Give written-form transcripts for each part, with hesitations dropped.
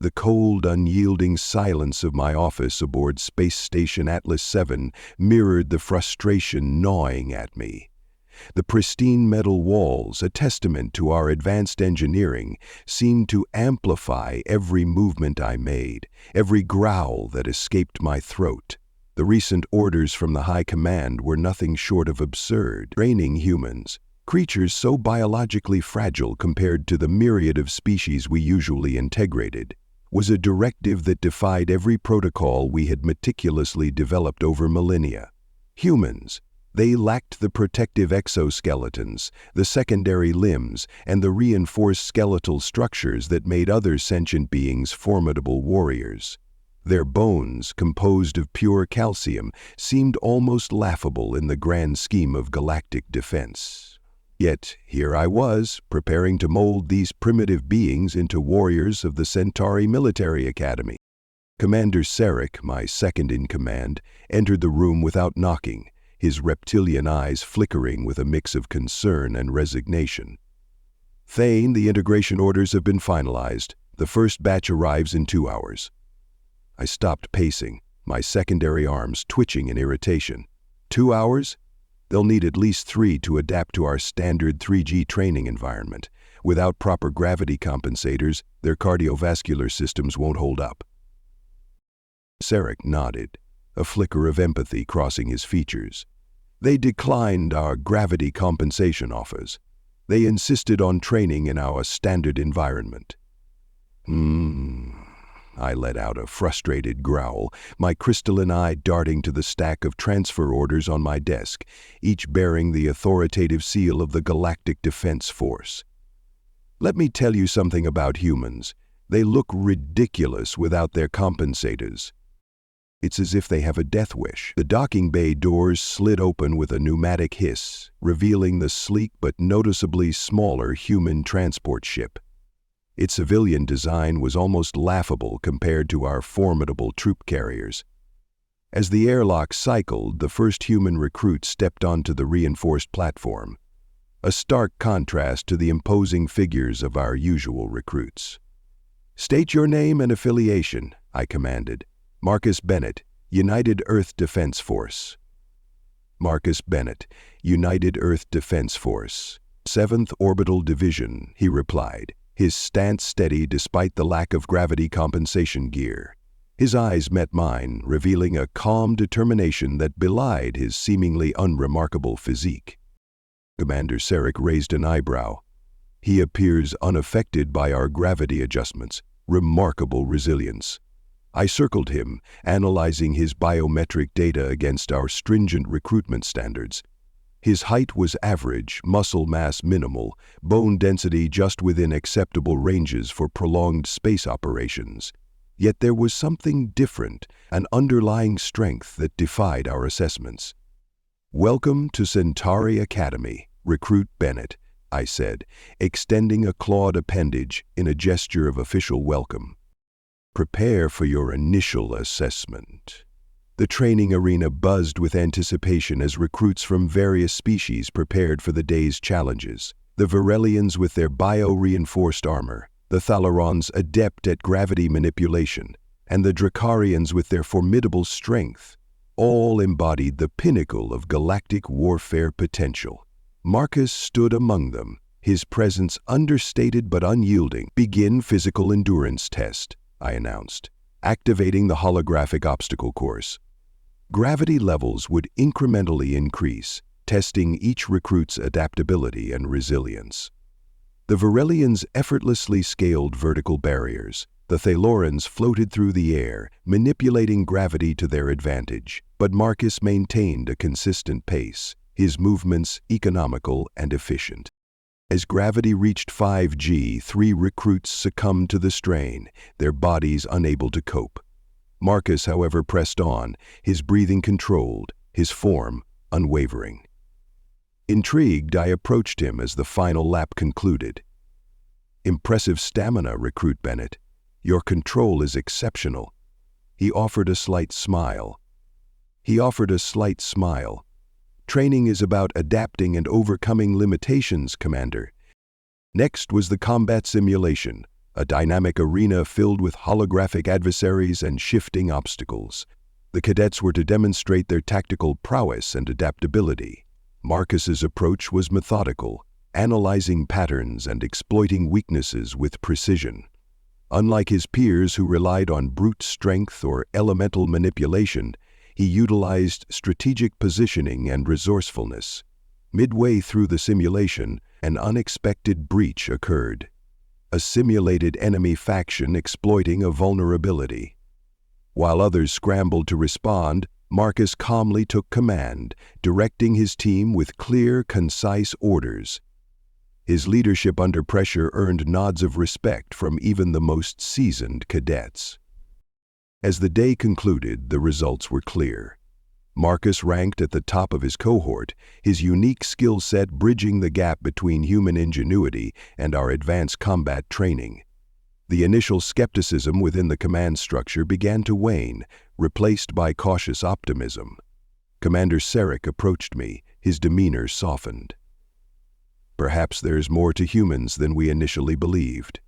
The cold, unyielding silence of my office aboard Space Station Atlas 7 mirrored the frustration gnawing at me. The pristine metal walls, a testament to our advanced engineering, seemed to amplify every movement I made, every growl that escaped my throat. The recent orders from the High Command were nothing short of absurd. Training humans, creatures so biologically fragile compared to the myriad of species we usually integrated, was a directive that defied every protocol we had meticulously developed over millennia. Humans, they lacked the protective exoskeletons, the secondary limbs, and the reinforced skeletal structures that made other sentient beings formidable warriors. Their bones, composed of pure calcium, seemed almost laughable in the grand scheme of galactic defense. Yet here I was, preparing to mold these primitive beings into warriors of the Centauri Military Academy. Commander Sarek, my second-in-command, entered the room without knocking, his reptilian eyes flickering with a mix of concern and resignation. "Thane, the integration orders have been finalized. The first batch arrives in 2 hours." I stopped pacing, my secondary arms twitching in irritation. 2 hours? They'll need at least 3 to adapt to our standard 3G training environment. Without proper gravity compensators, their cardiovascular systems won't hold up. Sarek nodded, a flicker of empathy crossing his features. They declined our gravity compensation offers. They insisted on training in our standard environment. I let out a frustrated growl, my crystalline eye darting to the stack of transfer orders on my desk, each bearing the authoritative seal of the Galactic Defense Force. Let me tell you something about humans. They look ridiculous without their compensators. It's as if they have a death wish. The docking bay doors slid open with a pneumatic hiss, revealing the sleek but noticeably smaller human transport ship. Its civilian design was almost laughable compared to our formidable troop carriers. As the airlock cycled, the first human recruit stepped onto the reinforced platform, a stark contrast to the imposing figures of our usual recruits. "State your name and affiliation," I commanded. "Marcus Bennett, United Earth Defense Force." "Marcus Bennett, United Earth Defense Force, 7th Orbital Division," he replied, his stance steady despite the lack of gravity compensation gear. His eyes met mine, revealing a calm determination that belied his seemingly unremarkable physique. Commander Sarek raised an eyebrow. "He appears unaffected by our gravity adjustments. Remarkable resilience." I circled him, analyzing his biometric data against our stringent recruitment standards. His height was average, muscle mass minimal, bone density just within acceptable ranges for prolonged space operations. Yet there was something different, an underlying strength that defied our assessments. "Welcome to Centauri Academy, Recruit Bennett," I said, extending a clawed appendage in a gesture of official welcome. "Prepare for your initial assessment." The training arena buzzed with anticipation as recruits from various species prepared for the day's challenges. The Virelians with their bio-reinforced armor, the Thalerons adept at gravity manipulation, and the Dracarians with their formidable strength, all embodied the pinnacle of galactic warfare potential. Marcus stood among them, his presence understated but unyielding. "Begin physical endurance test," I announced, activating the holographic obstacle course. Gravity levels would incrementally increase, testing each recruit's adaptability and resilience. The Virelians effortlessly scaled vertical barriers. The Thalorans floated through the air, manipulating gravity to their advantage, but Marcus maintained a consistent pace, his movements economical and efficient. As gravity reached 5G, 3 recruits succumbed to the strain, their bodies unable to cope. Marcus, however, pressed on, his breathing controlled, his form unwavering. Intrigued, I approached him as the final lap concluded. "Impressive stamina, Recruit Bennett. Your control is exceptional." He offered a slight smile. "Training is about adapting and overcoming limitations, Commander." Next was the combat simulation, a dynamic arena filled with holographic adversaries and shifting obstacles. The cadets were to demonstrate their tactical prowess and adaptability. Marcus's approach was methodical, analyzing patterns and exploiting weaknesses with precision. Unlike his peers who relied on brute strength or elemental manipulation, he utilized strategic positioning and resourcefulness. Midway through the simulation, an unexpected breach occurred. A simulated enemy faction exploiting a vulnerability. While others scrambled to respond, Marcus calmly took command, directing his team with clear, concise orders. His leadership under pressure earned nods of respect from even the most seasoned cadets. As the day concluded, the results were clear. Marcus ranked at the top of his cohort, his unique skill set bridging the gap between human ingenuity and our advanced combat training. The initial skepticism within the command structure began to wane, replaced by cautious optimism. Commander Sarek approached me, his demeanor softened. Perhaps there's more to humans than we initially believed.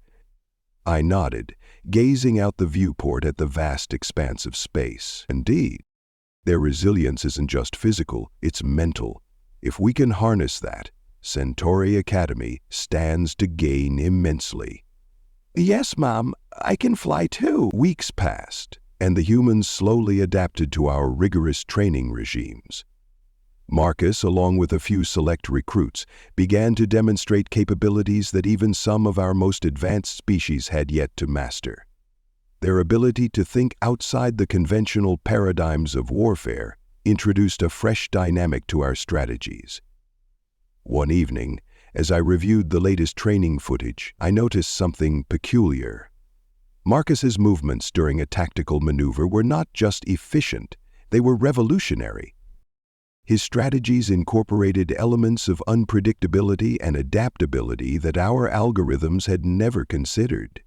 I nodded, gazing out the viewport at the vast expanse of space. Indeed, their resilience isn't just physical, it's mental. If we can harness that, Centauri Academy stands to gain immensely. Yes, Mom, I can fly too. Weeks passed, and the humans slowly adapted to our rigorous training regimes. Marcus, along with a few select recruits, began to demonstrate capabilities that even some of our most advanced species had yet to master. Their ability to think outside the conventional paradigms of warfare introduced a fresh dynamic to our strategies. One evening, as I reviewed the latest training footage, I noticed something peculiar. Marcus's movements during a tactical maneuver were not just efficient, they were revolutionary. His strategies incorporated elements of unpredictability and adaptability that our algorithms had never considered.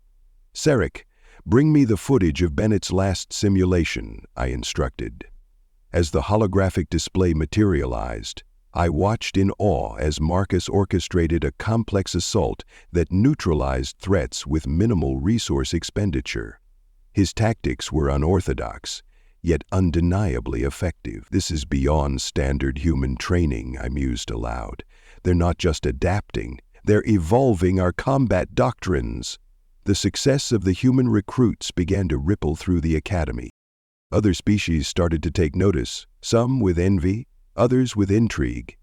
Sarek, bring me the footage of Bennett's last simulation, I instructed. As the holographic display materialized, I watched in awe as Marcus orchestrated a complex assault that neutralized threats with minimal resource expenditure. His tactics were unorthodox, yet undeniably effective. This is beyond standard human training, I mused aloud. They're not just adapting, they're evolving our combat doctrines. The success of the human recruits began to ripple through the academy. Other species started to take notice, some with envy, others with intrigue.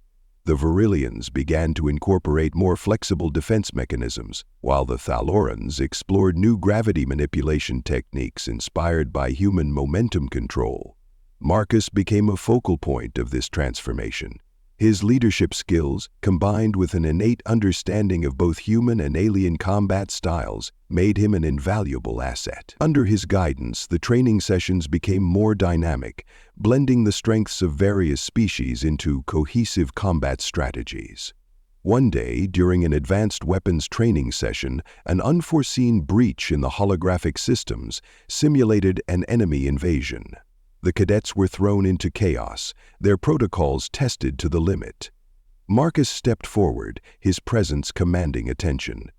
The Virillians began to incorporate more flexible defense mechanisms, while the Thalorans explored new gravity manipulation techniques inspired by human momentum control. Marcus became a focal point of this transformation. His leadership skills, combined with an innate understanding of both human and alien combat styles, made him an invaluable asset. Under his guidance, the training sessions became more dynamic, blending the strengths of various species into cohesive combat strategies. One day, during an advanced weapons training session, an unforeseen breach in the holographic systems simulated an enemy invasion. The cadets were thrown into chaos, their protocols tested to the limit. Marcus stepped forward, his presence commanding attention.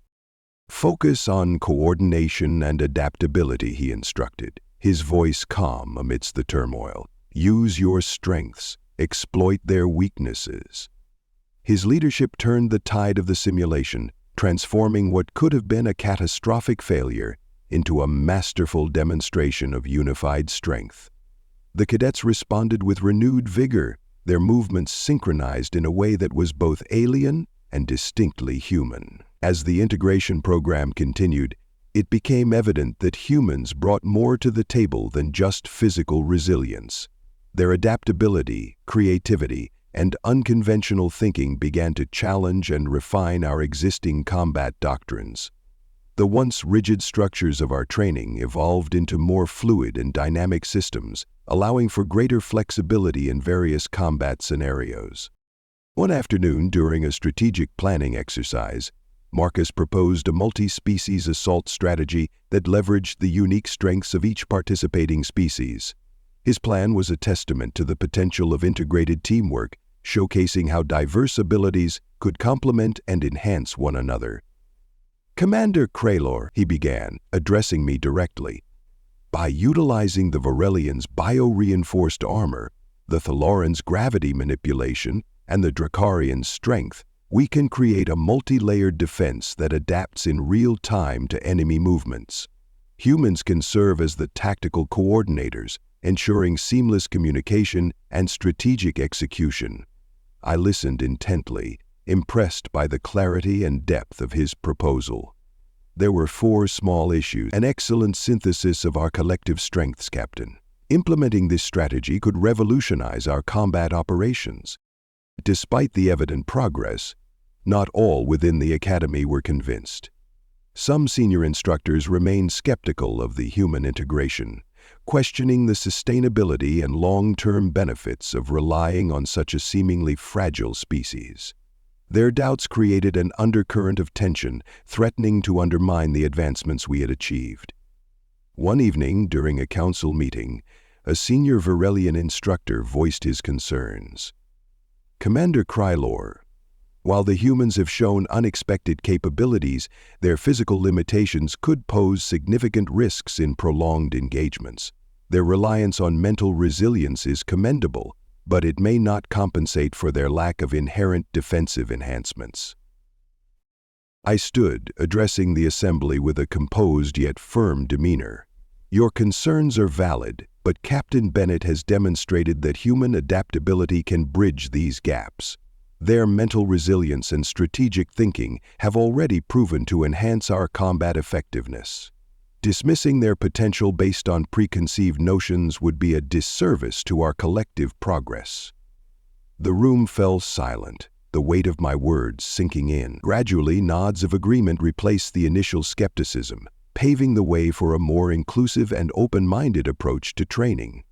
Focus on coordination and adaptability, he instructed, his voice calm amidst the turmoil. Use your strengths, exploit their weaknesses. His leadership turned the tide of the simulation, transforming what could have been a catastrophic failure into a masterful demonstration of unified strength. The cadets responded with renewed vigor, their movements synchronized in a way that was both alien and distinctly human. As the integration program continued, it became evident that humans brought more to the table than just physical resilience. Their adaptability, creativity, and unconventional thinking began to challenge and refine our existing combat doctrines. The once rigid structures of our training evolved into more fluid and dynamic systems, allowing for greater flexibility in various combat scenarios. One afternoon, during a strategic planning exercise, Marcus proposed a multi-species assault strategy that leveraged the unique strengths of each participating species. His plan was a testament to the potential of integrated teamwork, showcasing how diverse abilities could complement and enhance one another. "Commander Kraylor," he began, addressing me directly, "by utilizing the Varelians' bio-reinforced armor, the Thalorans' gravity manipulation, and the Drakarians' strength, we can create a multi-layered defense that adapts in real time to enemy movements. Humans can serve as the tactical coordinators, ensuring seamless communication and strategic execution." I listened intently, impressed by the clarity and depth of his proposal. "There were 4 small issues, an excellent synthesis of our collective strengths, Captain. Implementing this strategy could revolutionize our combat operations." Despite the evident progress, not all within the Academy were convinced. Some senior instructors remained skeptical of the human integration, questioning the sustainability and long-term benefits of relying on such a seemingly fragile species. Their doubts created an undercurrent of tension, threatening to undermine the advancements we had achieved. One evening, during a council meeting, a senior Varelian instructor voiced his concerns. "Commander Kraylor, while the humans have shown unexpected capabilities, their physical limitations could pose significant risks in prolonged engagements. Their reliance on mental resilience is commendable, but it may not compensate for their lack of inherent defensive enhancements." I stood, addressing the assembly with a composed yet firm demeanor. "Your concerns are valid, but Captain Bennett has demonstrated that human adaptability can bridge these gaps. Their mental resilience and strategic thinking have already proven to enhance our combat effectiveness. Dismissing their potential based on preconceived notions would be a disservice to our collective progress." The room fell silent, the weight of my words sinking in. Gradually, nods of agreement replaced the initial skepticism, paving the way for a more inclusive and open-minded approach to training.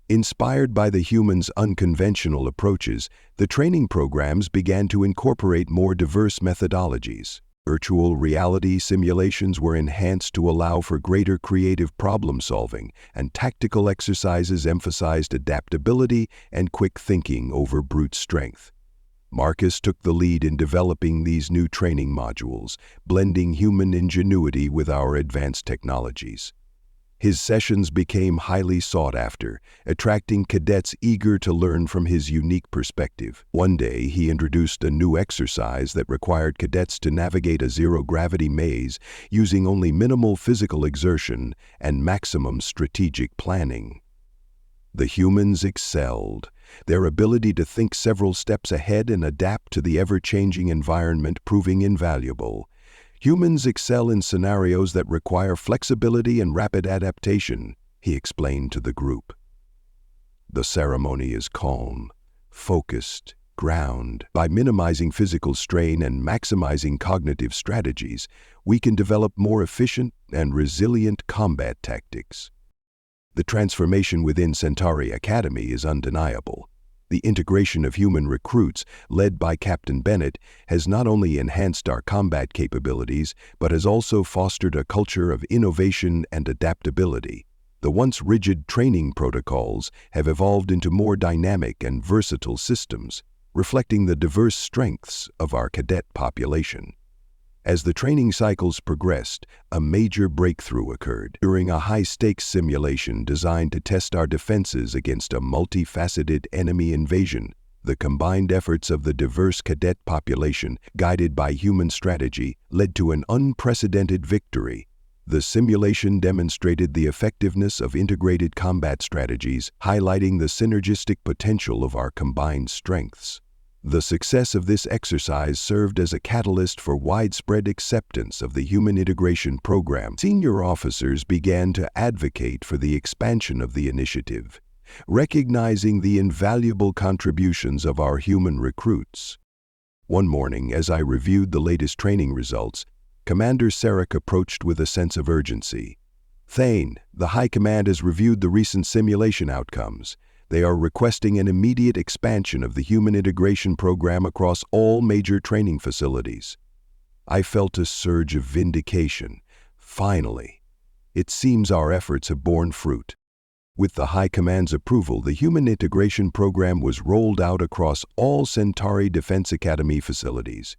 Inspired by the humans' unconventional approaches, the training programs began to incorporate more diverse methodologies. Virtual reality simulations were enhanced to allow for greater creative problem-solving, and tactical exercises emphasized adaptability and quick thinking over brute strength. Marcus took the lead in developing these new training modules, blending human ingenuity with our advanced technologies. His sessions became highly sought after, attracting cadets eager to learn from his unique perspective. One day, he introduced a new exercise that required cadets to navigate a zero-gravity maze using only minimal physical exertion and maximum strategic planning. The humans excelled, their ability to think several steps ahead and adapt to the ever-changing environment proving invaluable. "Humans excel in scenarios that require flexibility and rapid adaptation," he explained to the group. The ceremony is calm, focused, ground. By minimizing physical strain and maximizing cognitive strategies, we can develop more efficient and resilient combat tactics. The transformation within Centauri Academy is undeniable. The integration of human recruits, led by Captain Bennett, has not only enhanced our combat capabilities, but has also fostered a culture of innovation and adaptability. The once rigid training protocols have evolved into more dynamic and versatile systems, reflecting the diverse strengths of our cadet population. As the training cycles progressed, a major breakthrough occurred. During a high-stakes simulation designed to test our defenses against a multifaceted enemy invasion, the combined efforts of the diverse cadet population, guided by human strategy, led to an unprecedented victory. The simulation demonstrated the effectiveness of integrated combat strategies, highlighting the synergistic potential of our combined strengths. The success of this exercise served as a catalyst for widespread acceptance of the Human Integration Program. Senior officers began to advocate for the expansion of the initiative, recognizing the invaluable contributions of our human recruits. One morning, as I reviewed the latest training results, Commander Sarek approached with a sense of urgency. "Thane, the High Command has reviewed the recent simulation outcomes. They are requesting an immediate expansion of the Human Integration Program across all major training facilities." I felt a surge of vindication. Finally, it seems our efforts have borne fruit. With the High Command's approval, the Human Integration Program was rolled out across all Centauri Defense Academy facilities.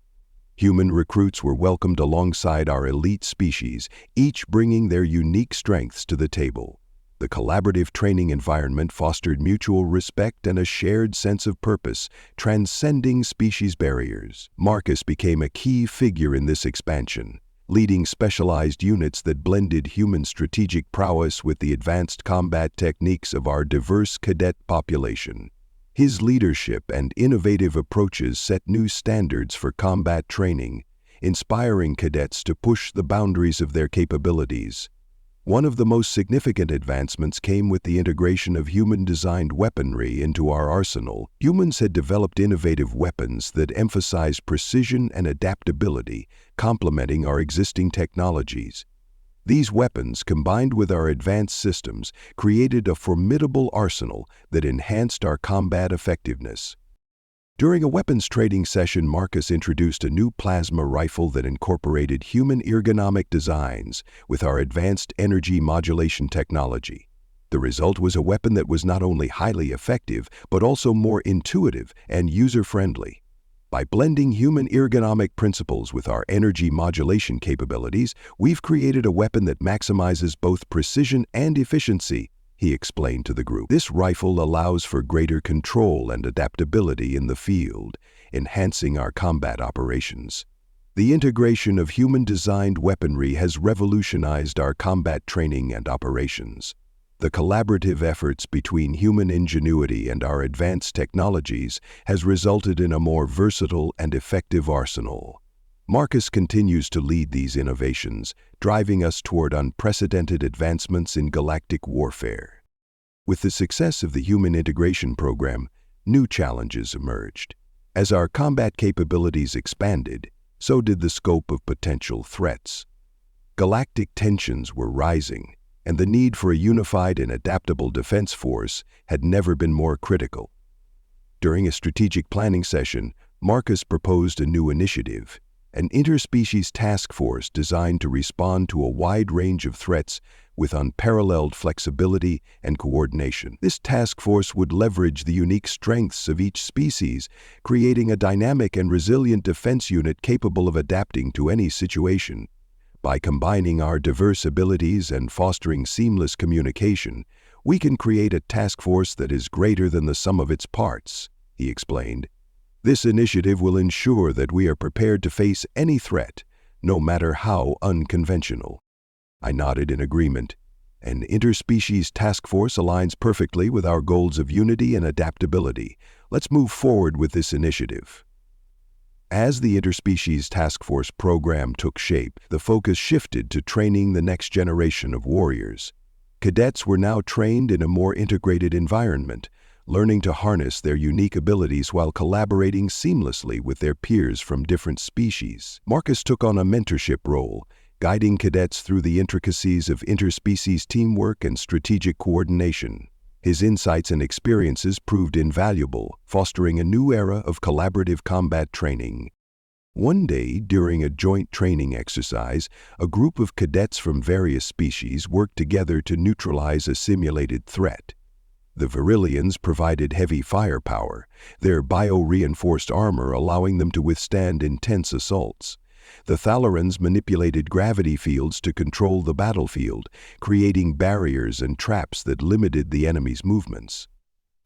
Human recruits were welcomed alongside our elite species, each bringing their unique strengths to the table. The collaborative training environment fostered mutual respect and a shared sense of purpose, transcending species barriers. Marcus became a key figure in this expansion, leading specialized units that blended human strategic prowess with the advanced combat techniques of our diverse cadet population. His leadership and innovative approaches set new standards for combat training, inspiring cadets to push the boundaries of their capabilities. One of the most significant advancements came with the integration of human-designed weaponry into our arsenal. Humans had developed innovative weapons that emphasized precision and adaptability, complementing our existing technologies. These weapons, combined with our advanced systems, created a formidable arsenal that enhanced our combat effectiveness. During a weapons trading session, Marcus introduced a new plasma rifle that incorporated human ergonomic designs with our advanced energy modulation technology. The result was a weapon that was not only highly effective, but also more intuitive and user-friendly. By blending human ergonomic principles with our energy modulation capabilities, we've created a weapon that maximizes both precision and efficiency, he explained to the group. This rifle allows for greater control and adaptability in the field, enhancing our combat operations. The integration of human-designed weaponry has revolutionized our combat training and operations. The collaborative efforts between human ingenuity and our advanced technologies has resulted in a more versatile and effective arsenal. Marcus continues to lead these innovations, driving us toward unprecedented advancements in galactic warfare. With the success of the Human Integration Program, new challenges emerged. As our combat capabilities expanded, so did the scope of potential threats. Galactic tensions were rising, and the need for a unified and adaptable defense force had never been more critical. During a strategic planning session, Marcus proposed a new initiative, an interspecies task force designed to respond to a wide range of threats with unparalleled flexibility and coordination. This task force would leverage the unique strengths of each species, creating a dynamic and resilient defense unit capable of adapting to any situation. By combining our diverse abilities and fostering seamless communication, we can create a task force that is greater than the sum of its parts, he explained. This initiative will ensure that we are prepared to face any threat, no matter how unconventional. I nodded in agreement. An interspecies task force aligns perfectly with our goals of unity and adaptability. Let's move forward with this initiative. As the interspecies task force program took shape, the focus shifted to training the next generation of warriors. Cadets were now trained in a more integrated environment, learning to harness their unique abilities while collaborating seamlessly with their peers from different species. Marcus took on a mentorship role, guiding cadets through the intricacies of interspecies teamwork and strategic coordination. His insights and experiences proved invaluable, fostering a new era of collaborative combat training. One day, during a joint training exercise, a group of cadets from various species worked together to neutralize a simulated threat. The Virillians provided heavy firepower, their bio-reinforced armor allowing them to withstand intense assaults. The Thalorans manipulated gravity fields to control the battlefield, creating barriers and traps that limited the enemy's movements.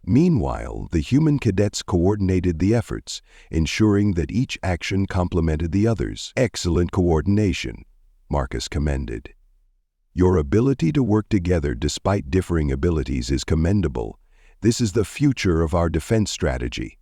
Meanwhile, the human cadets coordinated the efforts, ensuring that each action complemented the others. Excellent coordination, Marcus commended. Your ability to work together despite differing abilities is commendable. This is the future of our defense strategy.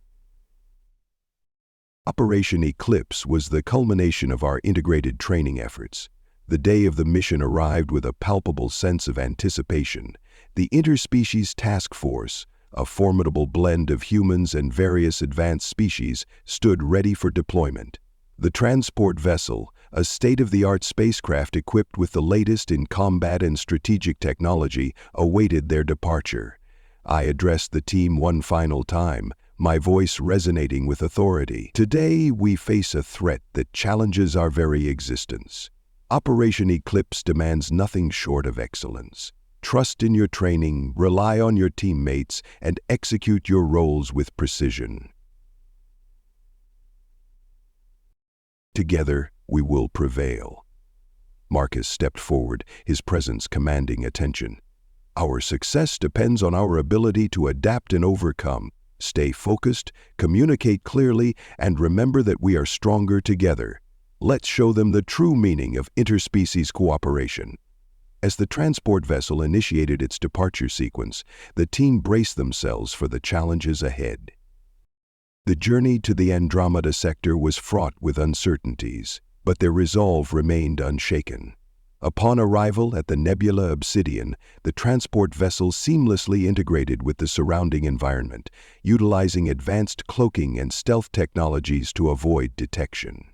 Operation Eclipse was the culmination of our integrated training efforts. The day of the mission arrived with a palpable sense of anticipation. The Interspecies Task Force, a formidable blend of humans and various advanced species, stood ready for deployment. The transport vessel, a state-of-the-art spacecraft equipped with the latest in combat and strategic technology, awaited their departure. I addressed the team one final time, my voice resonating with authority. Today, we face a threat that challenges our very existence. Operation Eclipse demands nothing short of excellence. Trust in your training, rely on your teammates, and execute your roles with precision. Together, we will prevail. Marcus stepped forward, his presence commanding attention. Our success depends on our ability to adapt and overcome. Stay focused, communicate clearly, and remember that we are stronger together. Let's show them the true meaning of interspecies cooperation. As the transport vessel initiated its departure sequence, the team braced themselves for the challenges ahead. The journey to the Andromeda sector was fraught with uncertainties, but their resolve remained unshaken. Upon arrival at the nebula Obsidian, the transport vessel seamlessly integrated with the surrounding environment, utilizing advanced cloaking and stealth technologies to avoid detection.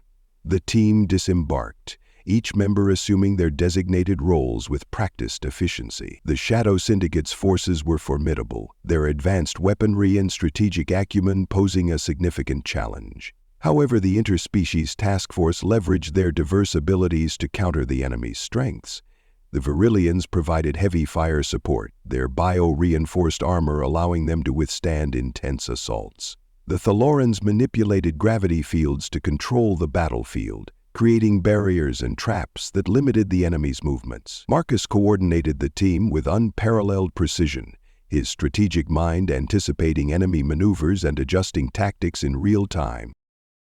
The team disembarked, each member assuming their designated roles with practiced efficiency. The Shadow Syndicate's forces were formidable, their advanced weaponry and strategic acumen posing a significant challenge. However, the Interspecies Task Force leveraged their diverse abilities to counter the enemy's strengths. The Virillians provided heavy fire support, their bio-reinforced armor allowing them to withstand intense assaults. The Thalorans manipulated gravity fields to control the battlefield, creating barriers and traps that limited the enemy's movements. Marcus coordinated the team with unparalleled precision, his strategic mind anticipating enemy maneuvers and adjusting tactics in real time.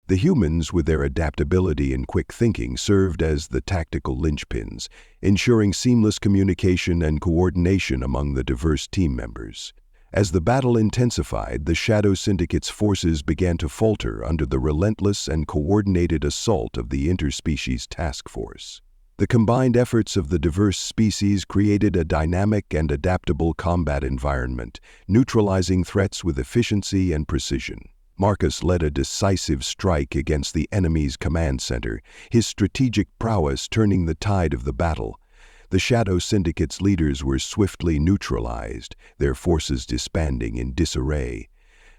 The humans, with their adaptability and quick thinking, served as the tactical linchpins, ensuring seamless communication and coordination among the diverse team members. As the battle intensified, the Shadow Syndicate's forces began to falter under the relentless and coordinated assault of the Interspecies Task Force. The combined efforts of the diverse species created a dynamic and adaptable combat environment, neutralizing threats with efficiency and precision. Marcus led a decisive strike against the enemy's command center, his strategic prowess turning the tide of the battle. The Shadow Syndicate's leaders were swiftly neutralized, their forces disbanding in disarray.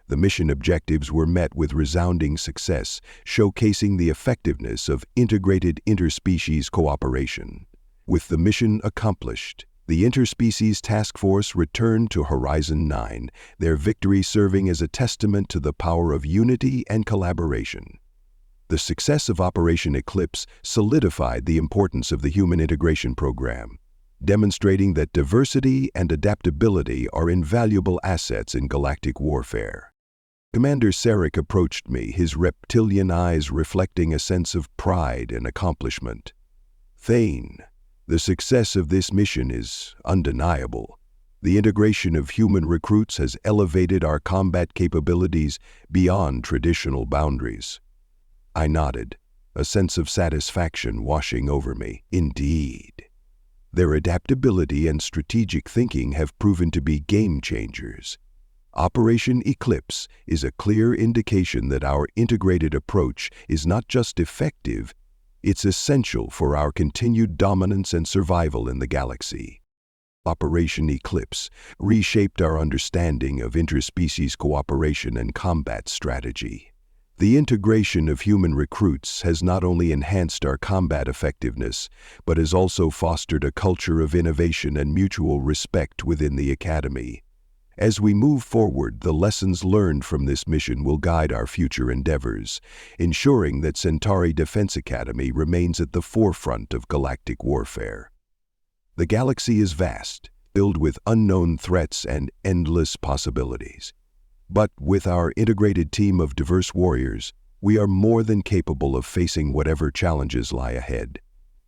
The mission objectives were met with resounding success, showcasing the effectiveness of integrated interspecies cooperation. With the mission accomplished, the Interspecies Task Force returned to Horizon 9, their victory serving as a testament to the power of unity and collaboration. The success of Operation Eclipse solidified the importance of the Human Integration Program, demonstrating that diversity and adaptability are invaluable assets in galactic warfare. Commander Sarek approached me, his reptilian eyes reflecting a sense of pride and accomplishment. Thane, the success of this mission is undeniable. The integration of human recruits has elevated our combat capabilities beyond traditional boundaries. I nodded, a sense of satisfaction washing over me. Indeed. Their adaptability and strategic thinking have proven to be game changers. Operation Eclipse is a clear indication that our integrated approach is not just effective, it's essential for our continued dominance and survival in the galaxy. Operation Eclipse reshaped our understanding of interspecies cooperation and combat strategy. The integration of human recruits has not only enhanced our combat effectiveness, but has also fostered a culture of innovation and mutual respect within the Academy. As we move forward, the lessons learned from this mission will guide our future endeavors, ensuring that Centauri Defense Academy remains at the forefront of galactic warfare. The galaxy is vast, filled with unknown threats and endless possibilities. But with our integrated team of diverse warriors, we are more than capable of facing whatever challenges lie ahead.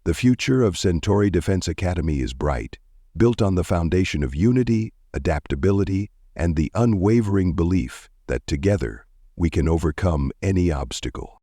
The future of Centauri Defense Academy is bright, built on the foundation of unity, adaptability, and the unwavering belief that together we can overcome any obstacle.